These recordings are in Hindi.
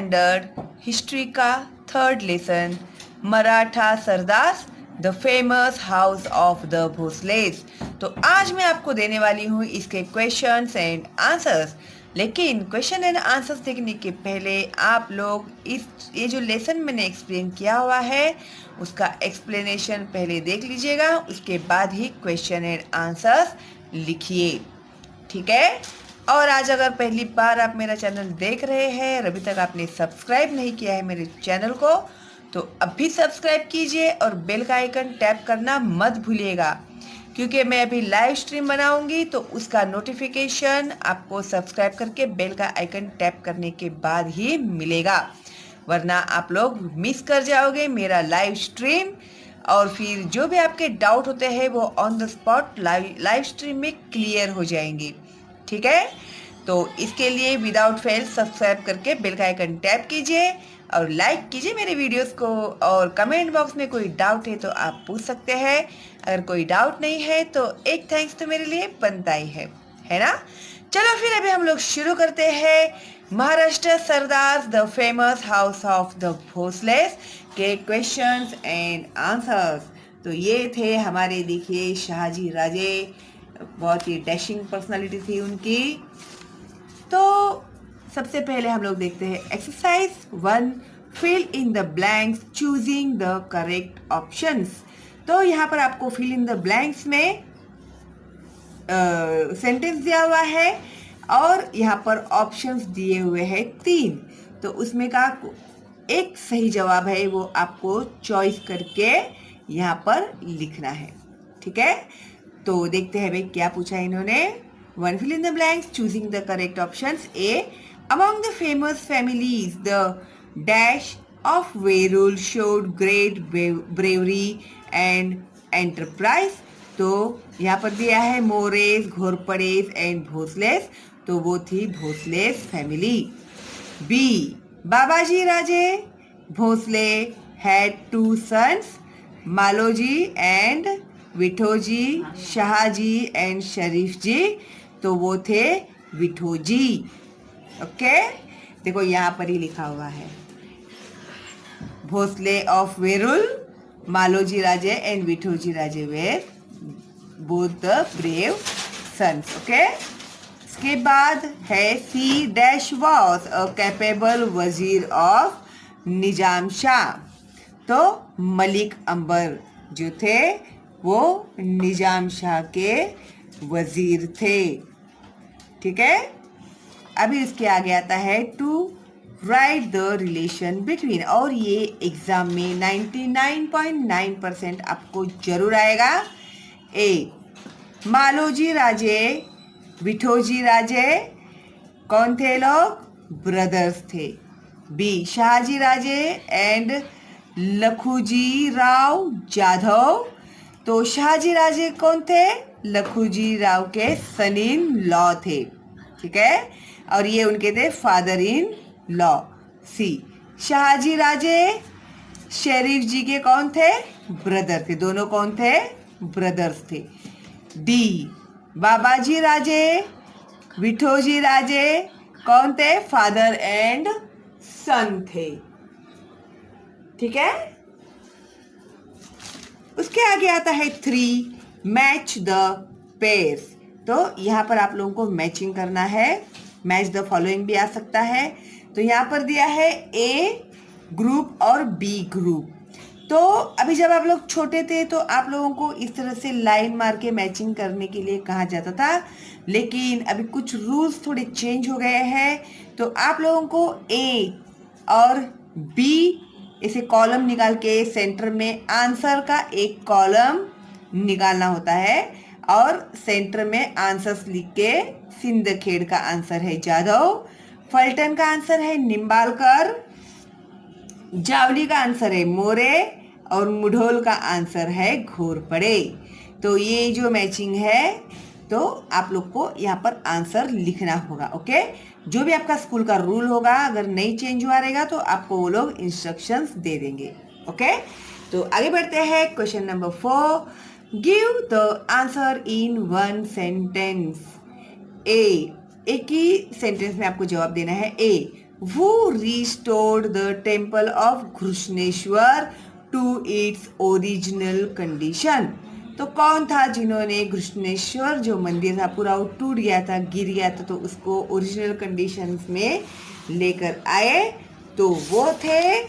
स्टैंडर्ड हिस्ट्री का third lesson Maratha sardar the famous house of the Bhosles. तो आज मैं आपको देने वाली हूँ इसके क्वेश्चंस एंड आंसर्स। लेकिन क्वेश्चन एंड आंसर्स देखने के पहले आप लोग ये जो लेसन मैंने एक्सप्लेन किया हुआ है उसका एक्सप्लेनेशन पहले देख लीजिएगा, उसके बाद ही क्वेश्चन एंड आंसर्स लिखिए, ठीक है। और आज अगर पहली बार आप मेरा चैनल देख रहे हैं और अभी तक आपने सब्सक्राइब नहीं किया है मेरे चैनल को, तो अभी सब्सक्राइब कीजिए और बेल का आइकन टैप करना मत भूलिएगा, क्योंकि मैं अभी लाइव स्ट्रीम बनाऊंगी तो उसका नोटिफिकेशन आपको सब्सक्राइब करके बेल का आइकन टैप करने के बाद ही मिलेगा, वरना आप लोग मिस कर जाओगे मेरा लाइव स्ट्रीम। और फिर जो भी आपके डाउट होते हैं वो on the spot live stream में क्लियर हो जाएंगे, ठीक है। तो इसके लिए विदाउट फेल सब्सक्राइब करके बेल का आइकन टैप कीजिए और लाइक कीजिए मेरे वीडियोस को। और कमेंट बॉक्स में कोई डाउट है तो आप पूछ सकते हैं, अगर कोई डाउट नहीं है तो एक थैंक्स तो मेरे लिए बनता ही है ना। चलो फिर अभी हम लोग शुरू करते हैं Maharashtra sardar the famous house of the Bhosles के क्वेश्चंस एंड आंसर्स। तो ये थे हमारे, देखिए, शाहजी राजे, बहुत ही डैशिंग पर्सनालिटी थी उनकी। तो सबसे पहले हम लोग देखते हैं exercise 1, fill in the blanks choosing the correct options. तो यहाँ पर आपको फिल इन द ब्लैंक्स में सेंटेंस दिया हुआ है और यहाँ पर ऑप्शंस दिए हुए हैं 3। तो उसमें का एक सही जवाब है वो आपको चॉइस करके यहाँ पर लिखना है, ठीक है। तो देखते हैं भाई क्या पूछा है इन्होंने। 1, fill in the blanks choosing the correct options. A, among the famous families the dash of Verul showed great bravery and enterprise. तो यहाँ पर दिया है मोरेस, घोरपड़ेस एंड भोसलेस, तो वो थी Bhonsles family. B, Babaji Raje Bhosale had 2 sons, Maloji and Vithoji, Shahaji and Sharif ji, तो वो थे विठोजी। ओके, देखो यहाँ पर ही लिखा हुआ है Bhosale of Verul, Maloji Raje and Vithoji Raje were both the brave sons. Okay, इसके बाद है C dash was a capable wazir of Nizam Shah. तो मलिक अंबर जो थे वो निजाम शाह के वजीर थे, ठीक है। अभी इसके आगे आता है to write the relation between, और ये एग्जाम में 99.9% आपको जरूर आएगा। ए, मालोजी राजे विठोजी राजे कौन थे लोग? ब्रदर्स थे। बी, शाहजी राजे एंड लखूजी राव जाधव, तो शाहजी राजे कौन थे? लखूजी राव के सन इन लॉ थे, ठीक है, और ये उनके थे फादर इन लॉ। सी, शाहजी राजे शरीफ जी के कौन थे? ब्रदर थे, दोनों कौन थे? ब्रदर्स थे। डी, बाबाजी राजे विठोजी राजे कौन थे? फादर एंड सन थे, ठीक है। उसके आगे आता है 3, मैच द पेयर्स। तो यहाँ पर आप लोगों को मैचिंग करना है, मैच द फॉलोइंग भी आ सकता है। तो यहाँ पर दिया है ए ग्रुप और बी ग्रुप। तो अभी जब आप लोग छोटे थे तो आप लोगों को इस तरह से लाइन मार के मैचिंग करने के लिए कहा जाता था, लेकिन अभी कुछ रूल्स थोड़े चेंज हो गए हैं। तो आप लोगों को ए और बी इसे कॉलम निकाल के सेंटर में आंसर का एक कॉलम निकालना होता है और सेंटर में आंसर्स लिख के सिंदखेड़ का आंसर है जाधव, फलटन का आंसर है निम्बालकर, जावली का आंसर है मोरे और मुढोल का आंसर है घोरपड़े। तो ये जो मैचिंग है तो आप लोग को यहाँ पर आंसर लिखना होगा। ओके, जो भी आपका स्कूल का रूल होगा अगर नहीं चेंज हुआ रहेगा तो आपको वो लोग इंस्ट्रक्शंस दे देंगे। ओके, तो आगे बढ़ते हैं। Question number 4, give the answer in 1 sentence. A, एक ही सेंटेंस में आपको जवाब देना है। ए, Who restored the temple of Grishneshwar to its original condition? तो कौन था जिन्होंने घृष्णेश्वर जो मंदिर था पूरा वो टूट गया था, गिर गया था, तो उसको ओरिजिनल कंडीशंस में लेकर आए? तो वो थे,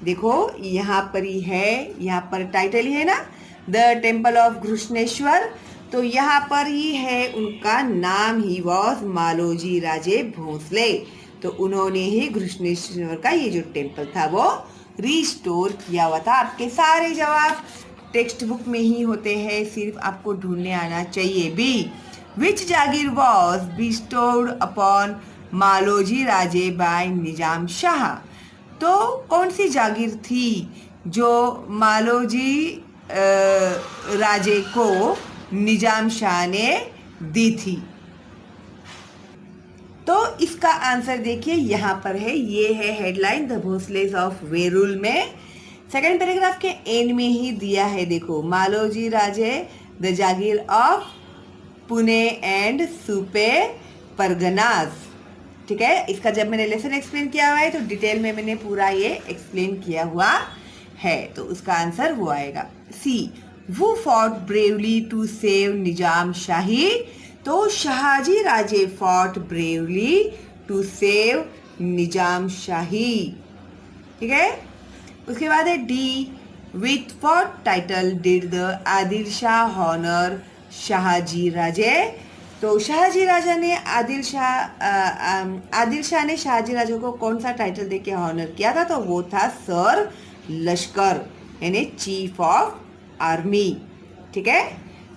देखो यहाँ पर ही है, यहाँ पर टाइटल ही है ना, द टेम्पल ऑफ घृष्णेश्वर। तो यहाँ पर ही है उनका नाम, ही वॉज मालोजी राजे भोसले। तो उन्होंने ही घृष्णेश्वर का ये जो टेम्पल था वो रिस्टोर किया हुआ था। आपके सारे जवाब टेक्स्ट बुक में ही होते हैं, सिर्फ आपको ढूंढने आना चाहिए। B, which jagir was bestowed upon Maloji Raje by Nizam Shah? तो कौन सी जागीर थी जो मालोजी राजे को निजाम शाह ने दी थी? तो इसका आंसर देखिए यहाँ पर है, ये है headline, the Bhonsles of Verul में। सेकंड पैराग्राफ के एंड में ही दिया है, देखो, Maloji Raje the jagir of Pune and Supe parganas. ठीक है, इसका जब मैंने लेसन एक्सप्लेन किया हुआ है तो डिटेल में मैंने पूरा ये एक्सप्लेन किया हुआ है, तो उसका आंसर वो आएगा। सी, वो fought bravely to save Nizam Shahi? तो Shahaji Raje fought bravely to save Nizam Shahi. ठीक है, उसके बाद है D, with what title did the Adil Shah honour Shahaji Raje? तो शहाजी राजा ने आदिल शाह ने शहाजी राजा को कौन सा टाइटल देके हॉनर किया था? तो वो था सर लश्कर, यानी चीफ ऑफ आर्मी। ठीक है,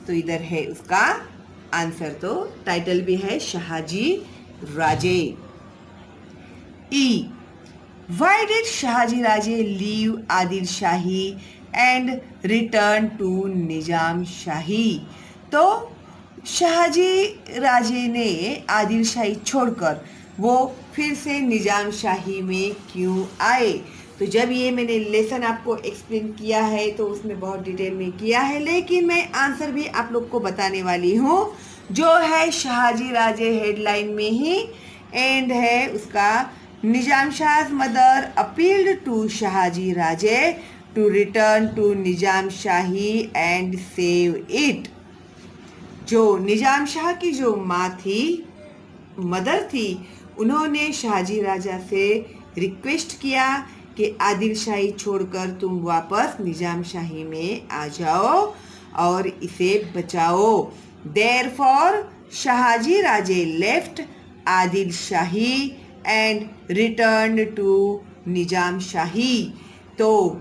तो इधर है उसका आंसर, तो टाइटल भी है Shahaji Raje. E, why did Shahaji Raje leave Adil Shahi and return to Nizam Shahi? तो शहाजी राजे ने आदिल शाही छोड़कर वो फिर से निजाम शाही में क्यों आए? तो जब ये मैंने लेसन आपको एक्सप्लेन किया है तो उसमें बहुत डिटेल में किया है, लेकिन मैं आंसर भी आप लोग को बताने वाली हूँ, जो है शहाजी राजे हेडलाइन में ही एंड है उसका। Nizam Shah mother appealed to Shahaji Raje to return to Nizam Shahi and save it. जो निजाम शाह की जो माँ थी, मदर थी, उन्होंने शहाजी राजा से रिक्वेस्ट किया कि आदिल शाही छोड़कर तुम वापस निजाम शाही में आ जाओ और इसे बचाओ। Therefore Shahaji Raje left Adil Shahi and return to Nizam Shahi. तो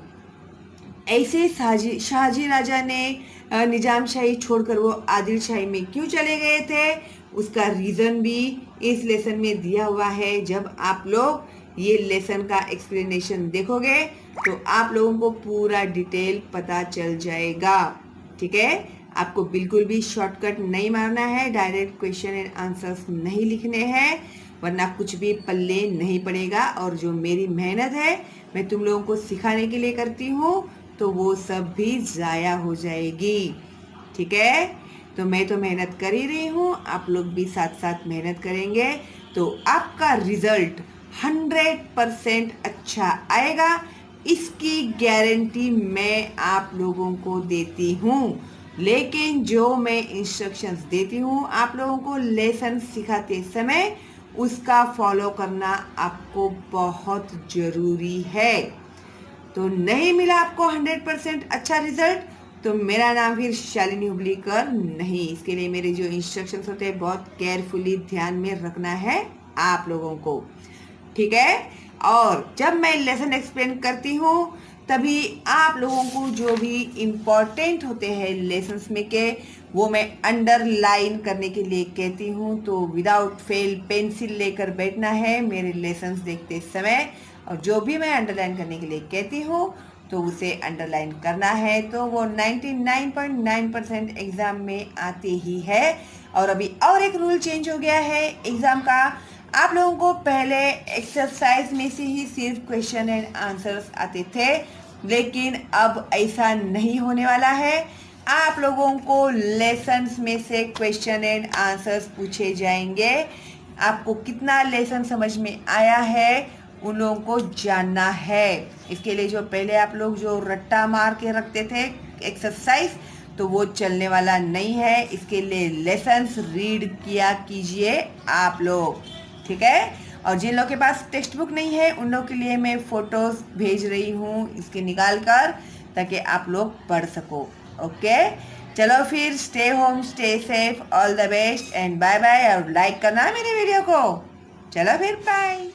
ऐसे शहाजी राजा ने निजाम शाही छोड़कर वो आदिल शाही में क्यों चले गए थे, उसका रीज़न भी इस लेसन में दिया हुआ है। जब आप लोग ये लेसन का एक्सप्लेनेशन देखोगे तो आप लोगों को पूरा डिटेल पता चल जाएगा। ठीक है, आपको बिल्कुल भी शॉर्टकट नहीं मारना है, डायरेक्ट क्वेश्चन एंड आंसर्स नहीं लिखने हैं, वरना कुछ भी पल्ले नहीं पड़ेगा। और जो मेरी मेहनत है मैं तुम लोगों को सिखाने के लिए करती हूँ, तो वो सब भी ज़ाया हो जाएगी। ठीक है, तो मैं तो मेहनत कर ही रही हूँ, आप लोग भी साथ साथ मेहनत करेंगे तो आपका रिजल्ट 100% अच्छा आएगा, इसकी गारंटी मैं आप लोगों को देती हूँ। लेकिन जो मैं इंस्ट्रक्शंस देती हूँ आप लोगों को लेसन सिखाते समय, उसका फॉलो करना आपको बहुत ज़रूरी है। तो नहीं मिला आपको 100% अच्छा रिजल्ट, तो मेरा नाम फिर शालिनी हुबलीकर नहीं। इसके लिए मेरे जो इंस्ट्रक्शंस होते हैं बहुत केयरफुली ध्यान में रखना है आप लोगों को। ठीक है, और जब मैं लेसन एक्सप्लेन करती हूँ तभी आप लोगों को जो भी इम्पोर्टेंट होते हैं लेसन्स में के, वो मैं अंडरलाइन करने के लिए कहती हूँ। तो विदाउट फेल पेंसिल लेकर बैठना है मेरे लेसन्स देखते समय, और जो भी मैं अंडरलाइन करने के लिए कहती हूँ तो उसे अंडरलाइन करना है। तो वो 99.9% एग्ज़ाम में आते ही है। और अभी और एक रूल चेंज हो गया है एग्ज़ाम का, आप लोगों को पहले एक्सरसाइज में से ही सिर्फ क्वेश्चन एंड आंसर्स आते थे, लेकिन अब ऐसा नहीं होने वाला है। आप लोगों को लेसन्स में से क्वेश्चन एंड आंसर्स पूछे जाएंगे। आपको कितना लेसन समझ में आया है उन लोगों को जानना है। इसके लिए जो पहले आप लोग जो रट्टा मार के रखते थे एक्सरसाइज, तो वो चलने वाला नहीं है। इसके लिए लेसन्स रीड किया कीजिए आप लोग, ठीक है। और जिन लोगों के पास टेक्स्ट बुक नहीं है उन लोगों के लिए मैं फ़ोटोज़ भेज रही हूँ इसके निकाल कर, ताकि आप लोग पढ़ सको। ओके, चलो फिर stay home, stay safe, all the best and bye bye. और लाइक करना मेरे वीडियो को। चलो फिर बाय।